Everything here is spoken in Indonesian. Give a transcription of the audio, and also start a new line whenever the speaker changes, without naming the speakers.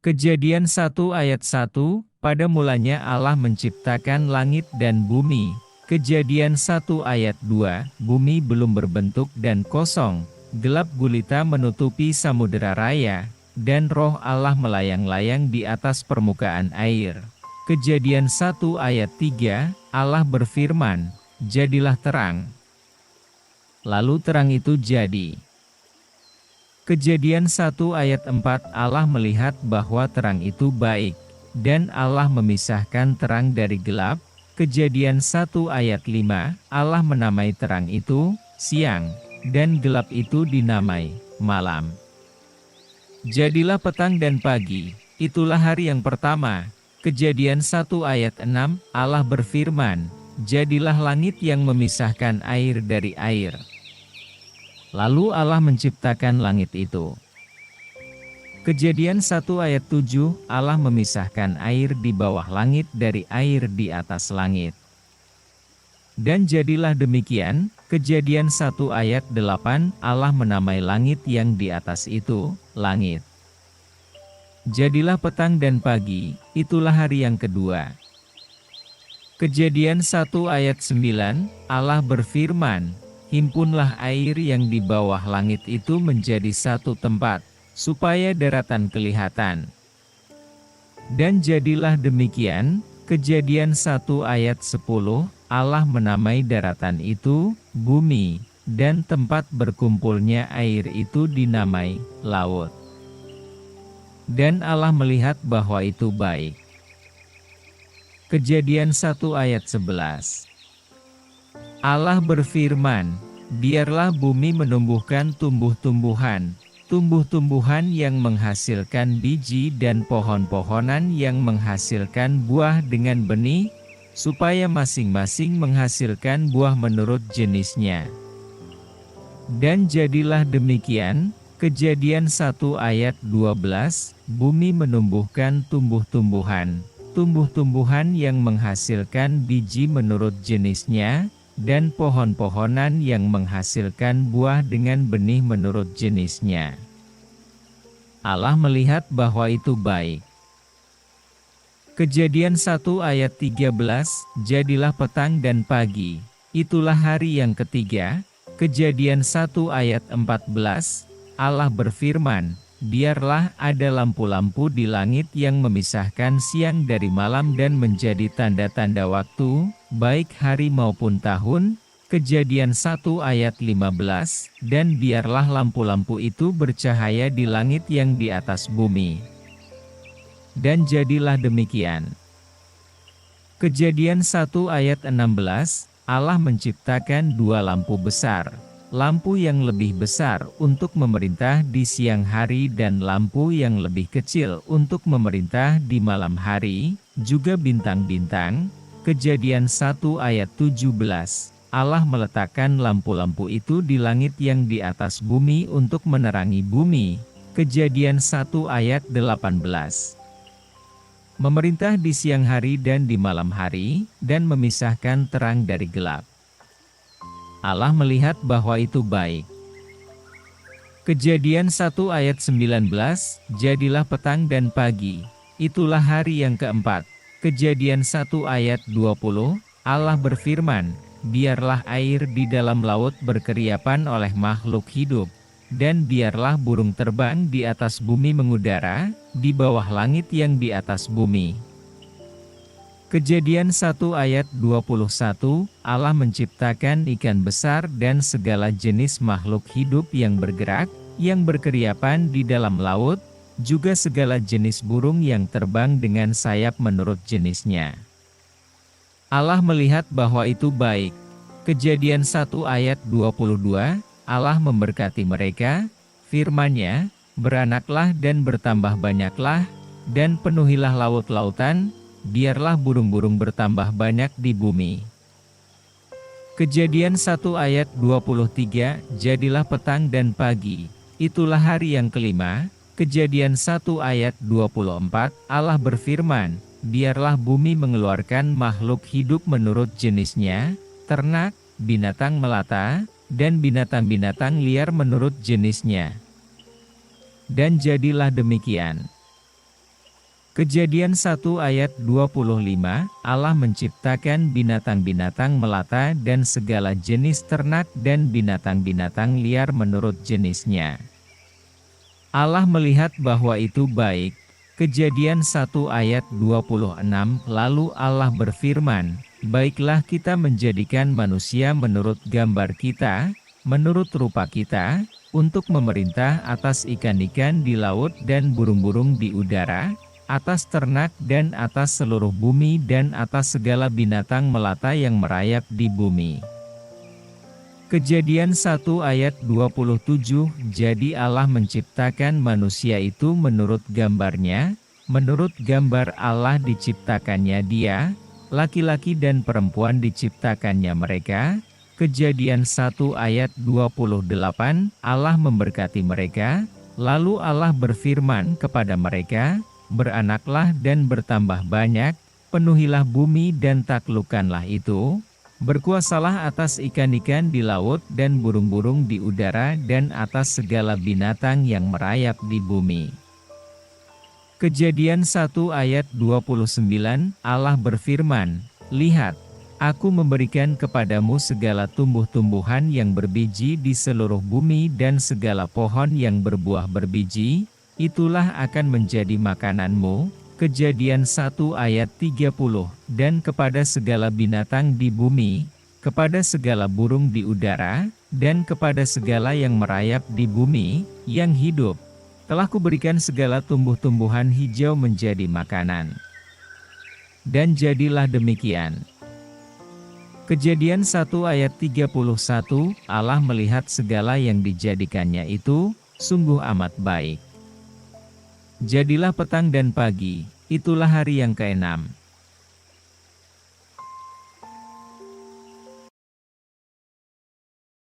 Kejadian 1 ayat 1, pada mulanya Allah menciptakan langit dan bumi. Kejadian 1 ayat 2, bumi belum berbentuk dan kosong, gelap gulita menutupi samudera raya, dan roh Allah melayang-layang di atas permukaan air. Kejadian 1 ayat 3, Allah berfirman, "Jadilah terang." Lalu terang itu jadi. Kejadian 1 ayat 4, Allah melihat bahwa terang itu baik, dan Allah memisahkan terang dari gelap. Kejadian 1 ayat 5, Allah menamai terang itu, siang, dan gelap itu dinamai, malam. Jadilah petang dan pagi, itulah hari yang pertama. Kejadian 1 ayat 6, Allah berfirman, "Jadilah langit yang memisahkan air dari air." Lalu Allah menciptakan langit itu. Kejadian 1 ayat 7, Allah memisahkan air di bawah langit dari air di atas langit. Dan jadilah demikian. Kejadian 1 ayat 8, Allah menamai langit yang di atas itu, langit. Jadilah petang dan pagi, itulah hari yang kedua. Kejadian 1 ayat 9, Allah berfirman, "Himpunlah air yang di bawah langit itu menjadi satu tempat, supaya daratan kelihatan." Dan jadilah demikian. Kejadian 1 ayat 10, Allah menamai daratan itu, bumi, dan tempat berkumpulnya air itu dinamai, laut. Dan Allah melihat bahwa itu baik. Kejadian 1 ayat 11. Allah berfirman, "Biarlah bumi menumbuhkan tumbuh-tumbuhan, tumbuh-tumbuhan yang menghasilkan biji dan pohon-pohonan yang menghasilkan buah dengan benih, supaya masing-masing menghasilkan buah menurut jenisnya." Dan jadilah demikian. Kejadian 1 ayat 12, bumi menumbuhkan tumbuh-tumbuhan, tumbuh-tumbuhan yang menghasilkan biji menurut jenisnya, dan pohon-pohonan yang menghasilkan buah dengan benih menurut jenisnya. Allah melihat bahwa itu baik. Kejadian 1 ayat 13, jadilah petang dan pagi, itulah hari yang ketiga. Kejadian 1 ayat 14, Allah berfirman, "Biarlah ada lampu-lampu di langit yang memisahkan siang dari malam dan menjadi tanda-tanda waktu, baik hari maupun tahun." Kejadian 1 ayat 15, dan biarlah lampu-lampu itu bercahaya di langit yang di atas bumi. Dan jadilah demikian. Kejadian 1 ayat 16, Allah menciptakan dua lampu besar, lampu yang lebih besar untuk memerintah di siang hari dan lampu yang lebih kecil untuk memerintah di malam hari, juga bintang-bintang. Kejadian 1 ayat 17, Allah meletakkan lampu-lampu itu di langit yang di atas bumi untuk menerangi bumi. Kejadian 1 ayat 18. Memerintah di siang hari dan di malam hari, dan memisahkan terang dari gelap. Allah melihat bahwa itu baik. Kejadian 1 ayat 19, jadilah petang dan pagi, itulah hari yang keempat. Kejadian 1 ayat 20, Allah berfirman, "Biarlah air di dalam laut berkeriapan oleh makhluk hidup, dan biarlah burung terbang di atas bumi mengudara, di bawah langit yang di atas bumi." Kejadian 1 ayat 21, Allah menciptakan ikan besar dan segala jenis makhluk hidup yang bergerak, yang berkeriapan di dalam laut, juga segala jenis burung yang terbang dengan sayap menurut jenisnya. Allah melihat bahwa itu baik. Kejadian 1 ayat 22, Allah memberkati mereka, firman-Nya, "Beranaklah dan bertambah banyaklah, dan penuhilah laut-lautan, biarlah burung-burung bertambah banyak di bumi." Kejadian 1 ayat 23, jadilah petang dan pagi, itulah hari yang kelima. Kejadian 1 ayat 24, Allah berfirman, "Biarlah bumi mengeluarkan makhluk hidup menurut jenisnya, ternak, binatang melata, dan binatang-binatang liar menurut jenisnya." Dan jadilah demikian. Kejadian 1 ayat 25, Allah menciptakan binatang-binatang melata dan segala jenis ternak dan binatang-binatang liar menurut jenisnya. Allah melihat bahwa itu baik. Kejadian 1 ayat 26, lalu Allah berfirman, "Baiklah kita menjadikan manusia menurut gambar kita, menurut rupa kita, untuk memerintah atas ikan-ikan di laut dan burung-burung di udara, atas ternak dan atas seluruh bumi dan atas segala binatang melata yang merayap di bumi." Kejadian 1 ayat 27, jadi Allah menciptakan manusia itu menurut gambarnya, menurut gambar Allah diciptakannya dia, laki-laki dan perempuan diciptakannya mereka. Kejadian 1 ayat 28, Allah memberkati mereka, lalu Allah berfirman kepada mereka, "Beranaklah dan bertambah banyak, penuhilah bumi dan taklukkanlah itu. Berkuasalah atas ikan-ikan di laut dan burung-burung di udara dan atas segala binatang yang merayap di bumi." Kejadian 1 ayat 29, Allah berfirman, "Lihat, Aku memberikan kepadamu segala tumbuh-tumbuhan yang berbiji di seluruh bumi dan segala pohon yang berbuah berbiji, itulah akan menjadi makananmu." Kejadian 1 ayat 30, dan kepada segala binatang di bumi, kepada segala burung di udara, dan kepada segala yang merayap di bumi, yang hidup, telah kuberikan segala tumbuh-tumbuhan hijau menjadi makanan. Dan jadilah demikian. Kejadian 1 ayat 31, Allah melihat segala yang dijadikannya itu, sungguh amat baik. Jadilah petang dan pagi, itulah hari yang keenam.